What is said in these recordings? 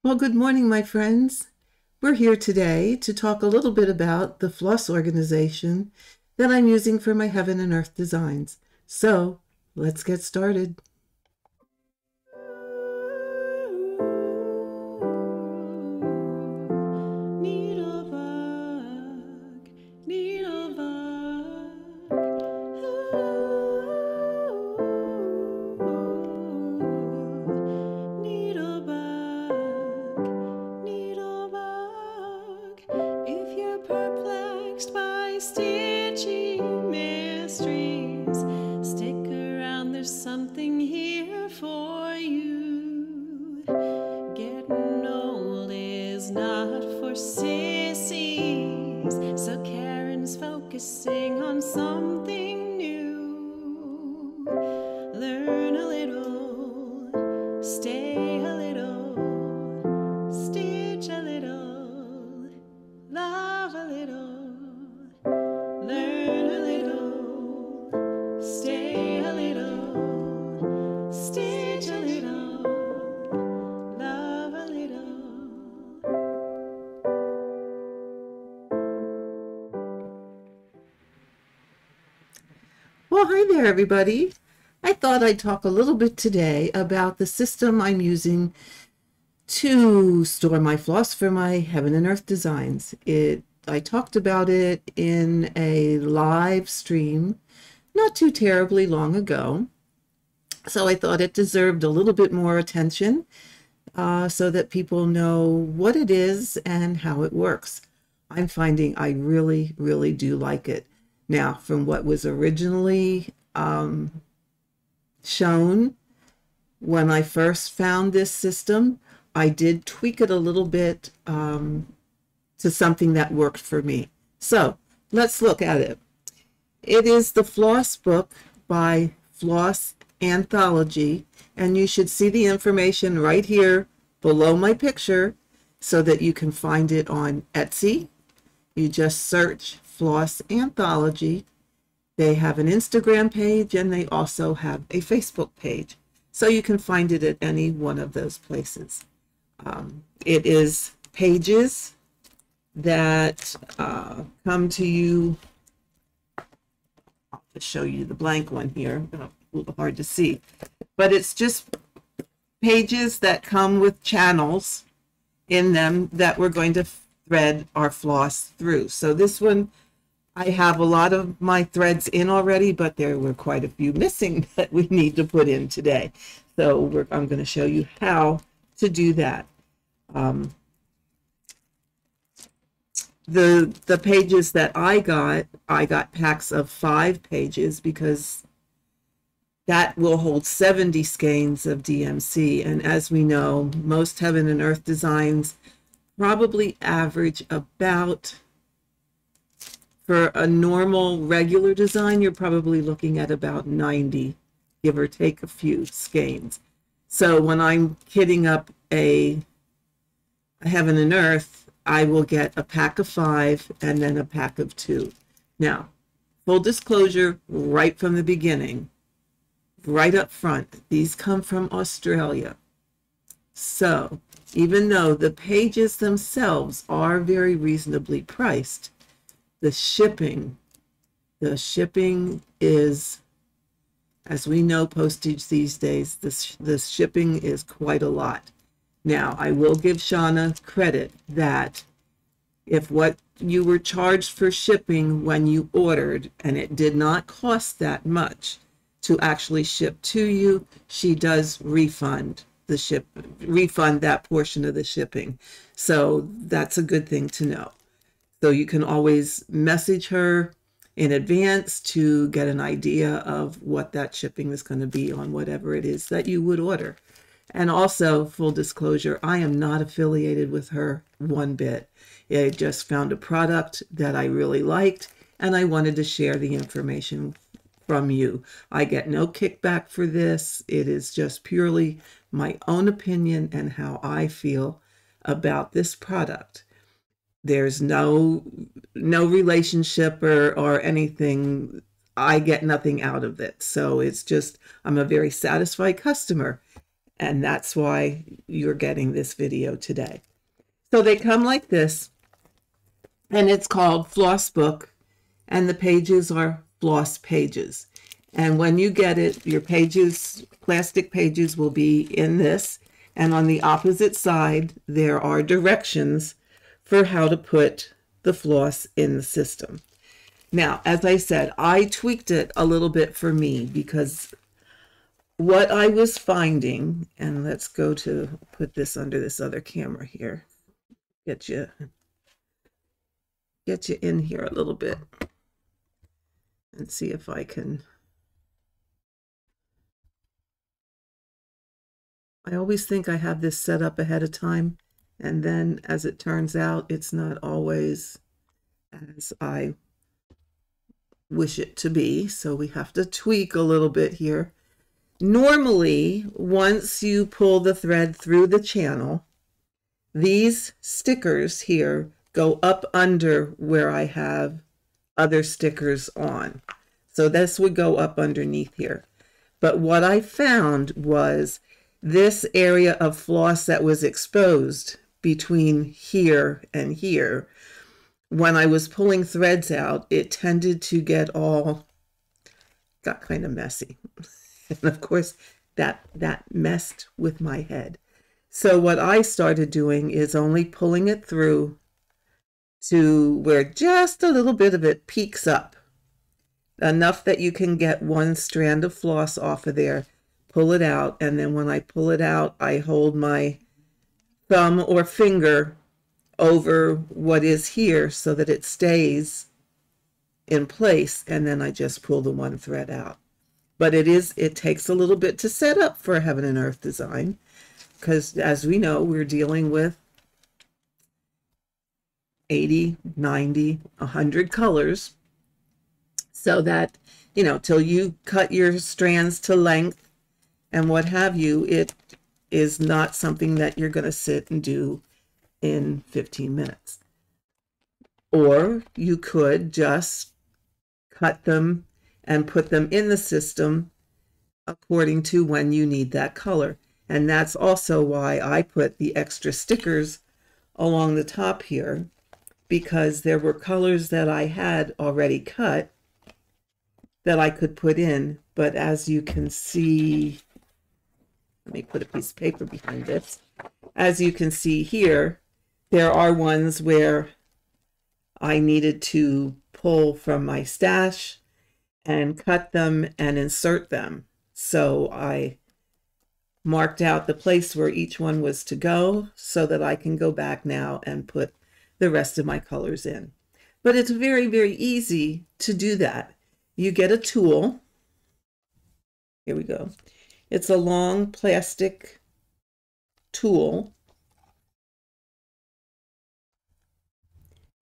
Well, good morning, my friends. We're here today to talk a little bit about the Floss organization that I'm using for my Heaven and Earth designs. So let's get started. NeedleBugg, NeedleBugg, NeedleBugg, NeedleBugg. If you're perplexed by stitchy mysteries, stick around, there's something here for you. Getting old is not for sissies, so Karen's focusing on something new. Learn a little, stay a little, stitch a little, love a little. Learn a little, stay a little, stitch a little, love a little. Well, hi there, everybody. I thought I'd talk a little bit today about the system I'm using to store my floss for my Heaven and Earth designs. I talked about it in a live stream not too terribly long ago, so I thought it deserved a little bit more attention so that people know what it is and how it works. I'm finding I really, really do like it. Now, from what was originally shown when I first found this system, I did tweak it a little bit to something that worked for me. So let's look at it. It is the Floss book by Flossanthology, and you should see the information right here below my picture so that you can find it on Etsy. You just search Flossanthology. They have an Instagram page and they also have a Facebook page. So you can find it at any one of those places. It is pages that come to you. I'll just show you the blank one here. A little hard to see. But it's just pages that come with channels in them that we're going to thread our floss through. So this one, I have a lot of my threads in already, but there were quite a few missing that we need to put in today. So I'm going to show you how to do that. The pages that I got packs of 5 pages because that will hold 70 skeins of DMC. And as we know, most Heaven and Earth designs probably average about, for a normal regular design, you're probably looking at about 90, give or take a few skeins. So when I'm kitting up a Heaven and Earth, I will get a pack of 5 and then a pack of 2. Now, full disclosure, right from the beginning, right up front, these come from Australia. So even though the pages themselves are very reasonably priced, the shipping is, as we know, postage these days, the shipping is quite a lot. Now, I will give Shauna credit that if what you were charged for shipping when you ordered and it did not cost that much to actually ship to you, she does refund that portion of the shipping. So that's a good thing to know. So you can always message her in advance to get an idea of what that shipping is going to be on whatever it is that you would order. And also, full disclosure, I am not affiliated with her one bit. I just found a product that I really liked, and I wanted to share the information from you. I get no kickback for this. It is just purely my own opinion and how I feel about this product. There's no relationship or anything. I get nothing out of it. So it's just, I'm a very satisfied customer. And that's why you're getting this video today. So they come like this, and it's called Floss Book, and the pages are floss pages. And when you get it, your pages, plastic pages, will be in this, and on the opposite side there are directions for how to put the floss in the system. Now, as I said, I tweaked it a little bit for me because what I was finding, and let's go to put this under this other camera here, get you in here a little bit and see if I can. I always think I have this set up ahead of time, and then as it turns out, it's not always as I wish it to be, so we have to tweak a little bit here. Normally, once you pull the thread through the channel, these stickers here go up under where I have other stickers on. So this would go up underneath here. But what I found was this area of floss that was exposed between here and here, when I was pulling threads out, it tended to got kind of messy. And of course, that messed with my head. So what I started doing is only pulling it through to where just a little bit of it peeks up, enough that you can get one strand of floss off of there, pull it out, and then when I pull it out, I hold my thumb or finger over what is here so that it stays in place, and then I just pull the one thread out. But it takes a little bit to set up for a heaven and earth design, because as we know, we're dealing with 80, 90, 100 colors, so that, you know, till you cut your strands to length and what have you, it is not something that you're going to sit and do in 15 minutes. Or you could just cut them and put them in the system according to when you need that color. And that's also why I put the extra stickers along the top here, because there were colors that I had already cut that I could put in. But as you can see, let me put a piece of paper behind this. As you can see here, there are ones where I needed to pull from my stash and cut them and insert them. So I marked out the place where each one was to go so that I can go back now and put the rest of my colors in. But it's very, very easy to do that. You get a tool. Here we go. It's a long plastic tool.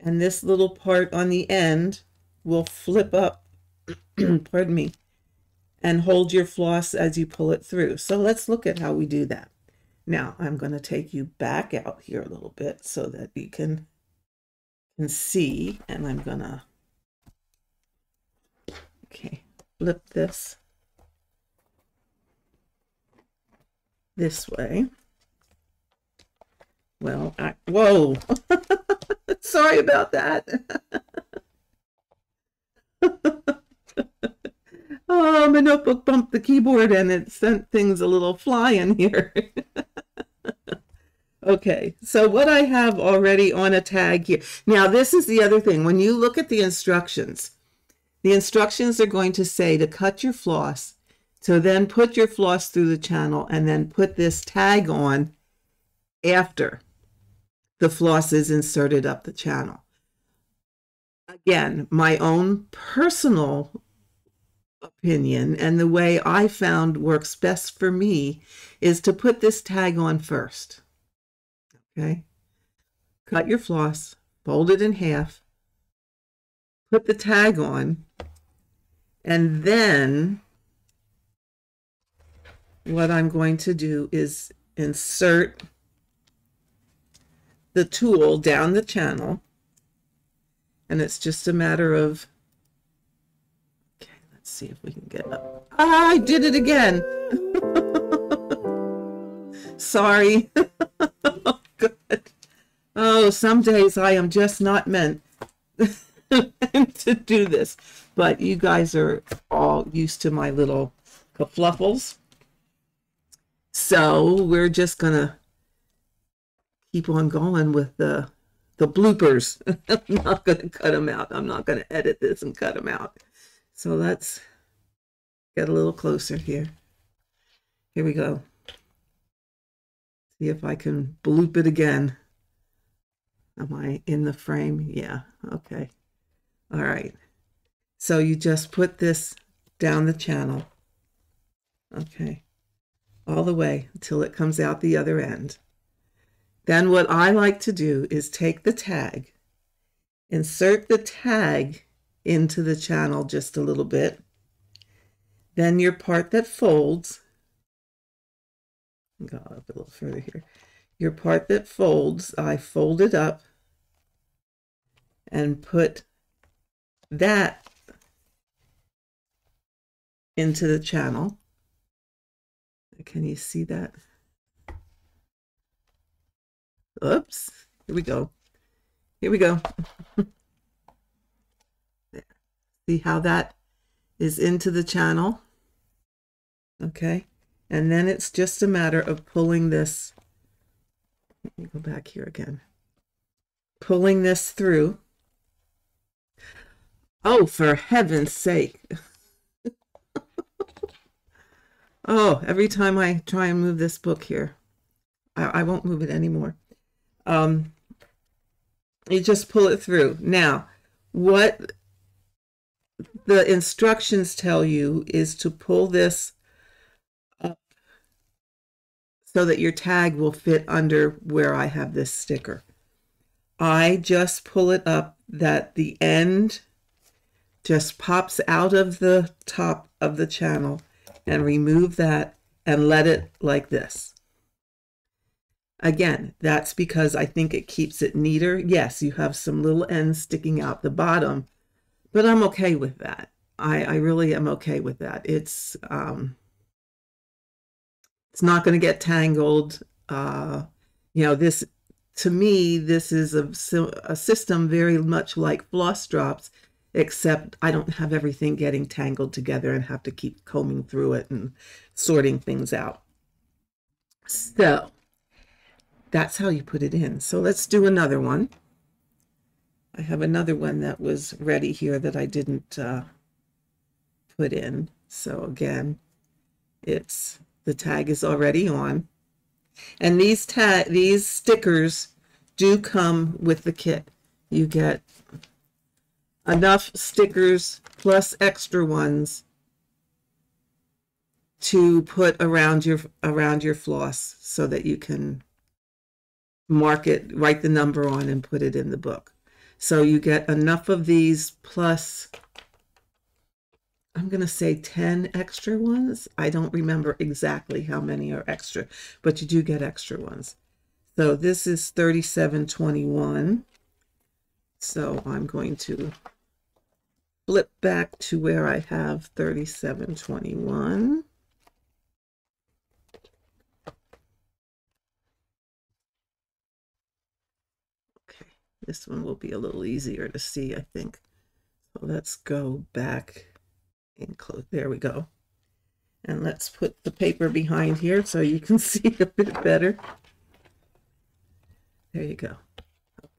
And this little part on the end will flip up, pardon me, and hold your floss as you pull it through. So let's look at how we do that. Now I'm going to take you back out here a little bit so that you can see, and I'm going to, okay, flip this way. Well, whoa, sorry about that. Oh, my notebook bumped the keyboard and it sent things a little flying here. Okay, so what I have already on a tag here. Now, this is the other thing. When you look at the instructions are going to say to cut your floss, to then put your floss through the channel and then put this tag on after the floss is inserted up the channel. Again, my own personal opinion and the way I found works best for me is to put this tag on first. Okay, cut your floss, fold it in half, put the tag on, and then what I'm going to do is insert the tool down the channel, and it's just a matter of, okay, let's see if we can get up. Ah, I did it again. sorry. Oh, good. Oh, some days I am just not meant to do this. But you guys are all used to my little kerfluffles. So we're just going to keep on going with the bloopers. I'm not going to cut them out. I'm not going to edit this and cut them out. So let's get a little closer here. Here we go. See if I can bloop it again. Am I in the frame? Yeah, okay. All right. So you just put this down the channel. Okay. All the way until it comes out the other end. Then what I like to do is take the tag, insert the tag into the channel just a little bit. Then your part that folds, go up a little further here. Your part that folds, I fold it up and put that into the channel. Can you see that? Oops, here we go. Here we go. See how that is into the channel? Okay, and then it's just a matter of pulling this. Let me go back here again. Pulling this through. Oh, for heaven's sake. Oh, every time I try and move this book here, I won't move it anymore. You just pull it through. Now, what the instructions tell you is to pull this up so that your tag will fit under where I have this sticker. I just pull it up that the end just pops out of the top of the channel, and remove that and let it like this. Again, that's because I think it keeps it neater. Yes, you have some little ends sticking out the bottom, but I'm okay with that. I really am okay with that. It's not going to get tangled. You know, this, to me, this is a system very much like floss drops, except I don't have everything getting tangled together and have to keep combing through it and sorting things out. So that's how you put it in. So let's do another one. I have another one that was ready here that I didn't put in. So again, it's the tag is already on. And these stickers do come with the kit. You get enough stickers plus extra ones to put around your floss so that you can mark it, write the number on, and put it in the book. So you get enough of these plus, I'm going to say 10 extra ones. I don't remember exactly how many are extra, but you do get extra ones. So this is 37.21. So I'm going to flip back to where I have 37.21. Okay, this one will be a little easier to see, I think. So let's go back and close. There we go. And let's put the paper behind here so you can see a bit better. There you go.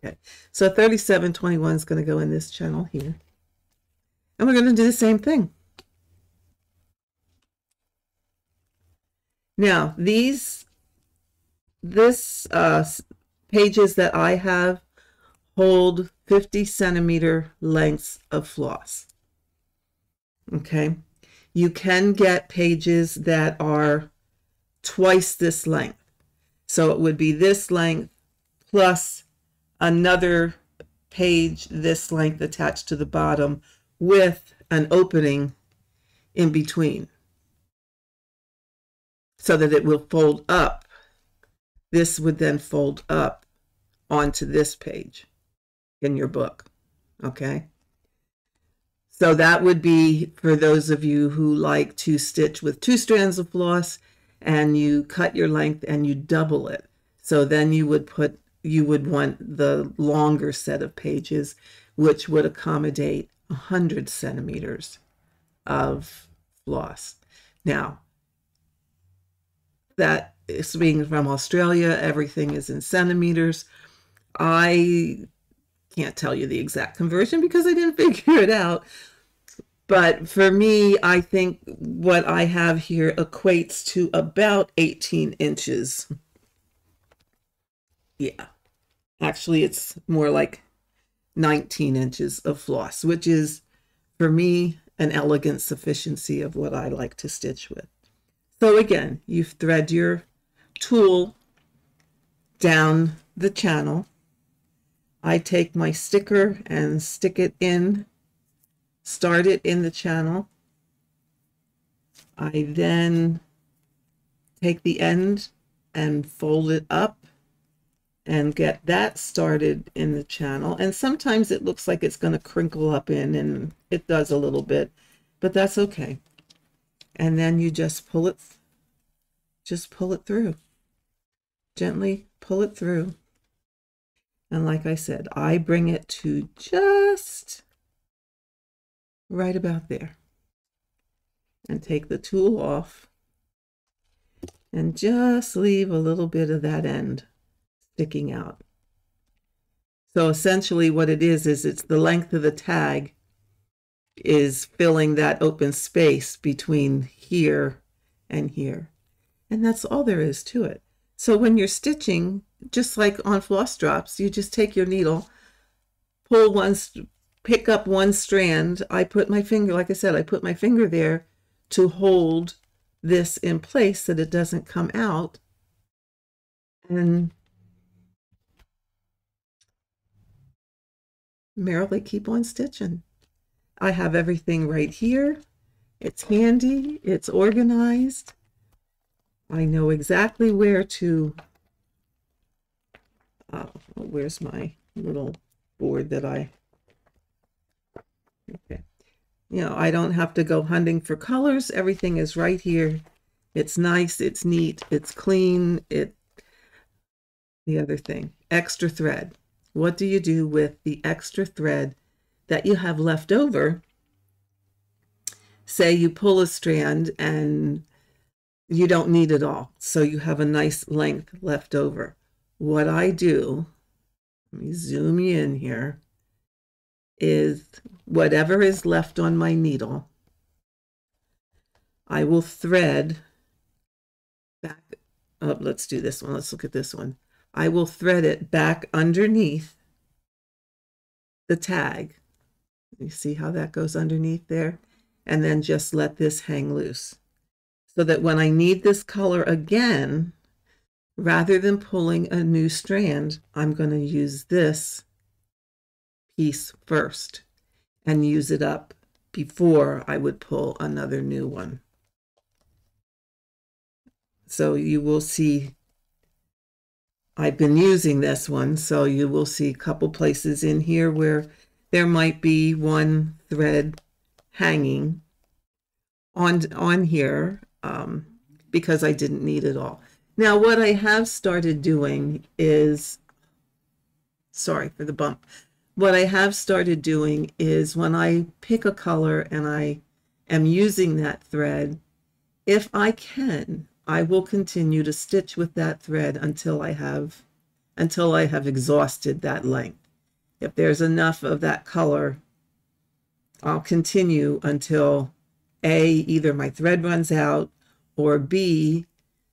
Okay, so 37.21 is going to go in this channel here. And we're going to do the same thing. Now, this pages that I have hold 50 centimeter lengths of floss. Okay, you can get pages that are twice this length. So it would be this length plus another page this length attached to the bottom with an opening in between so that it will fold up. This would then fold up onto this page in your book. Okay, so that would be for those of you who like to stitch with 2 strands of floss and you cut your length and you double it. So then you would want the longer set of pages, which would accommodate 100 centimeters of floss. Now, that is being from Australia, everything is in centimeters. I can't tell you the exact conversion because I didn't figure it out. But for me, I think what I have here equates to about 18 inches. Yeah, actually, it's more like 19 inches of floss, which is, for me, an elegant sufficiency of what I like to stitch with. So again, you thread your tool down the channel. I take my sticker and stick it in, start it in the channel. I then take the end and fold it up and get that started in the channel. And sometimes it looks like it's going to crinkle up in, and it does a little bit, but that's okay. And then you just pull it through. Gently pull it through. And like I said, I bring it to just right about there. And take the tool off and just leave a little bit of that end sticking out. So essentially what it is it's the length of the tag is filling that open space between here and here. And that's all there is to it. So when you're stitching, just like on floss drops, you just take your needle, pick up one strand. I put my finger, like I said, I put my finger there to hold this in place so that it doesn't come out. And merrily keep on stitching. I have everything right here. It's handy, it's organized. I know exactly where to, where's my little board that okay. You know, I don't have to go hunting for colors. Everything is right here. It's nice, it's neat, it's clean. The other thing, extra thread. What do you do with the extra thread that you have left over? Say you pull a strand and you don't need it all, so you have a nice length left over. What I do, let me zoom you in here, is whatever is left on my needle, I will thread back up. Let's do this one. Let's look at this one. I will thread it back underneath the tag. You see how that goes underneath there? And then just let this hang loose, so that when I need this color again, rather than pulling a new strand, I'm going to use this piece first and use it up before I would pull another new one. So you will see I've been using this one, so you will see a couple places in here where there might be one thread hanging on here because I didn't need it all. Now what I have started doing is, sorry for the bump, what I have started doing is when I pick a color and I am using that thread, if I can, I will continue to stitch with that thread until I have exhausted that length. If there's enough of that color, I'll continue until A, either my thread runs out, or B,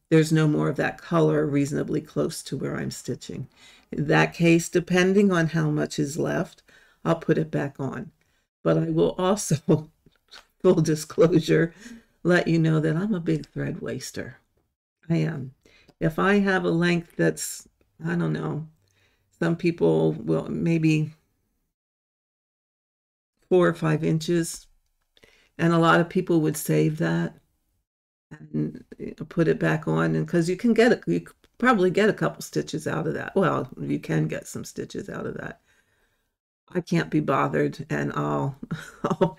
there's no more of that color reasonably close to where I'm stitching. In that case, depending on how much is left, I'll put it back on. But I will also, full disclosure, let you know that I'm a big thread waster. I am. If I have a length that's, I don't know, some people will maybe 4 or 5 inches, and a lot of people would save that and put it back on, and because you could probably get a couple stitches out of that. Well, you can get some stitches out of that. I can't be bothered, and I'll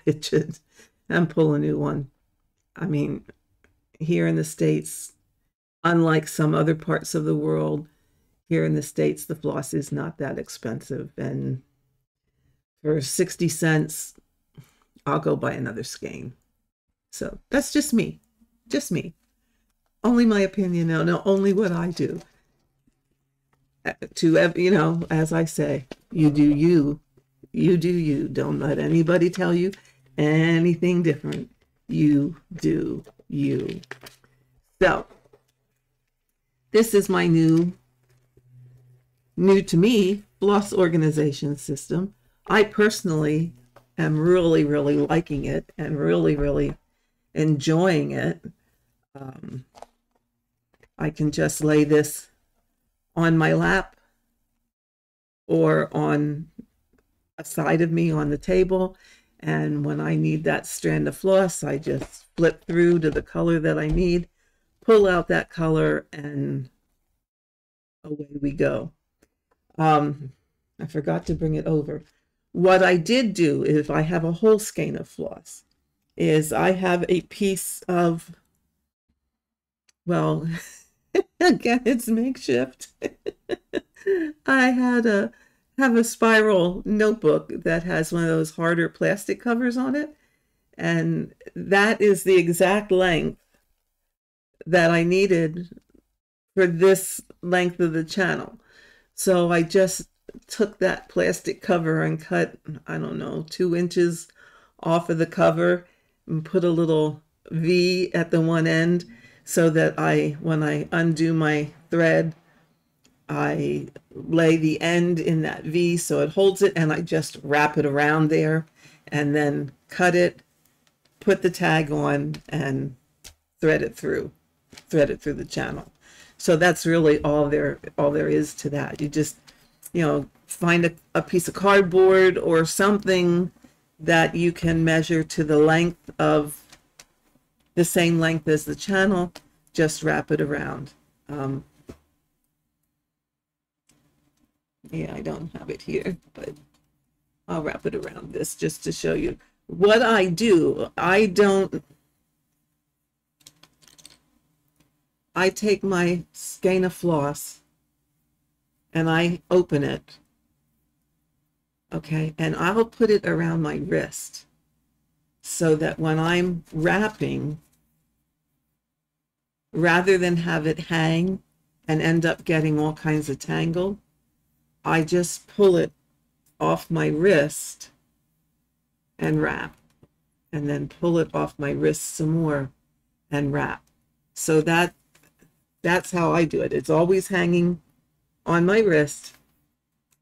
pitch it and pull a new one. I mean, here in the States, unlike some other parts of the world, here in the States, the floss is not that expensive. And for 60 cents, I'll go buy another skein. So that's just me. Just me. Only my opinion. No, only what I do. To, you know, as I say, you do you. You do you. Don't let anybody tell you anything different. You do you. So this is my new to me floss organization system. I personally am really, really liking it and really, really enjoying it. I can just lay this on my lap or on a side of me on the table. And when I need that strand of floss, I just flip through to the color that I need, pull out that color, and away we go. I forgot to bring it over. What I did do, if I have a whole skein of floss, is I have a piece of, well, again, it's makeshift. I have a spiral notebook that has one of those harder plastic covers on it, and that is the exact length that I needed for this length of the channel. So I just took that plastic cover and cut, I don't know, 2 inches off of the cover and put a little V at the one end so that when I undo my thread, I lay the end in that V so it holds it, and I just wrap it around there and then cut it, put the tag on, and thread it through the channel. So that's really all there is to that. You just, you know, find a piece of cardboard or something that you can measure to the length of the same length as the channel, just wrap it around. Yeah, I don't have it here, but I'll wrap it around this just to show you what I do. I take my skein of floss and I open it, okay, and I'll put it around my wrist so that when I'm wrapping, rather than have it hang and end up getting all kinds of tangle, I just pull it off my wrist and wrap, and then pull it off my wrist some more and wrap. So that's how I do it. It's always hanging on my wrist,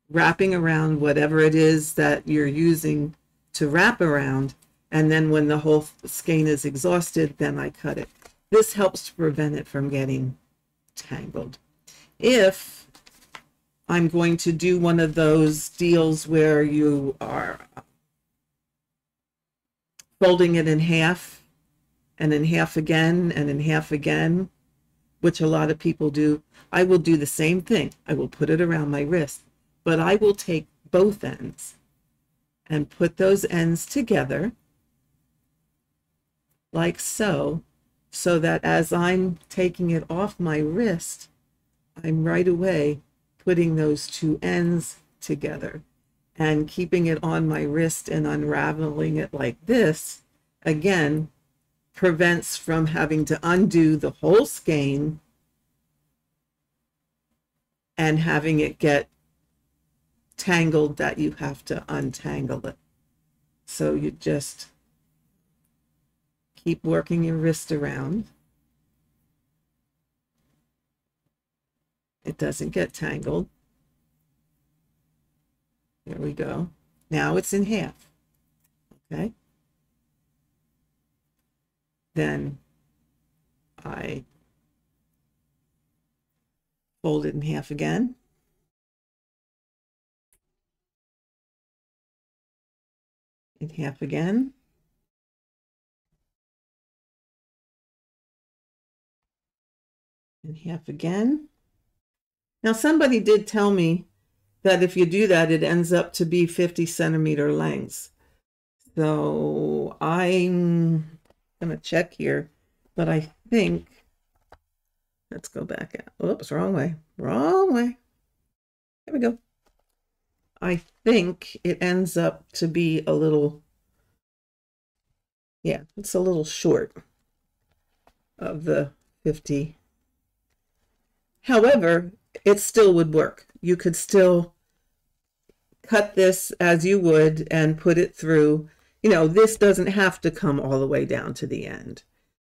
wrapping around whatever it is that you're using to wrap around, and then when the whole skein is exhausted, then I cut it. This helps to prevent it from getting tangled. If I'm going to do one of those deals where you are folding it in half and in half again and in half again, which a lot of people do, I will do the same thing. I will put it around my wrist, but I will take both ends and put those ends together like so, so that as I'm taking it off my wrist, I'm right away putting those two ends together, and keeping it on my wrist and unraveling it like this, again, prevents from having to undo the whole skein and having it get tangled that you have to untangle it. So you just keep working your wrist around. It doesn't get tangled. There we go. Now it's in half. Okay. Then I fold it in half again. In half again. In half again. Now, somebody did tell me that if you do that, it ends up to be 50-centimeter lengths. So I'm going to check here, but I think Let's go back out. Oops, wrong way. Wrong way. There we go. I think it ends up to be a little, yeah, it's a little short of the 50. However, it still would work. You could still cut this as you would and put it through. You know, this doesn't have to come all the way down to the end.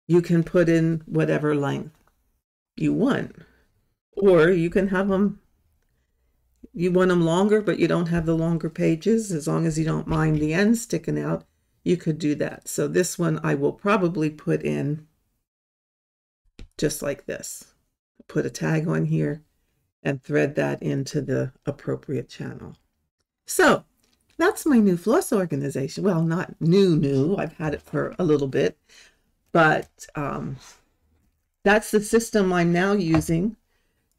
You can put in whatever length you want, or you can have them, you want them longer, but you don't have the longer pages. As long as you don't mind the end sticking out, you could do that. So this one I will probably put in just like this. Put a tag on here and thread that into the appropriate channel. So that's my new floss organization. Well, not new. I've had it for a little bit, but that's the system I'm now using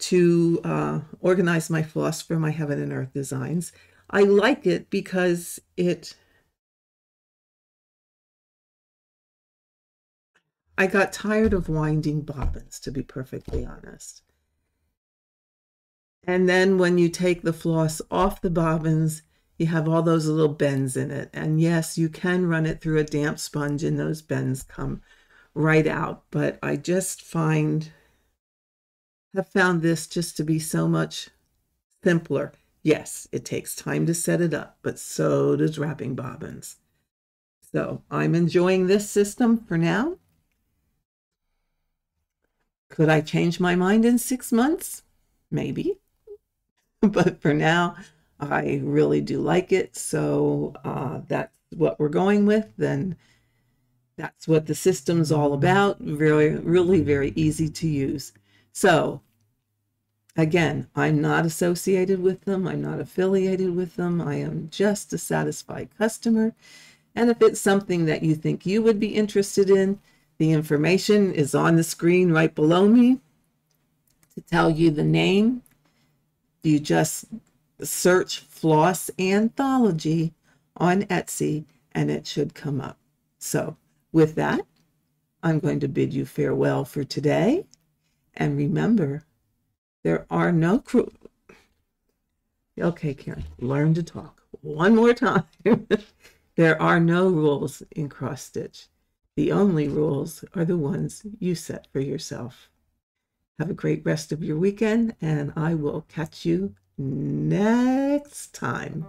to organize my floss for my Heaven and Earth designs. I like it because I got tired of winding bobbins, to be perfectly honest. And then when you take the floss off the bobbins, you have all those little bends in it. And yes, you can run it through a damp sponge and those bends come right out. But I just have found this just to be so much simpler. Yes, it takes time to set it up, but so does wrapping bobbins. So I'm enjoying this system for now. Could I change my mind in 6 months? Maybe. But for now, I really do like it. So that's what we're going with. Then that's what the system's all about. Really very easy to use. So again, I'm not associated with them. I'm not affiliated with them. I am just a satisfied customer. And if it's something that you think you would be interested in, the information is on the screen right below me to tell you the name. You just search Flossanthology on Etsy and it should come up. So with that, I'm going to bid you farewell for today. And remember, there are no Okay, Karen, learn to talk one more time. There are no rules in cross stitch. The only rules are the ones you set for yourself. Have a great rest of your weekend, and I will catch you next time.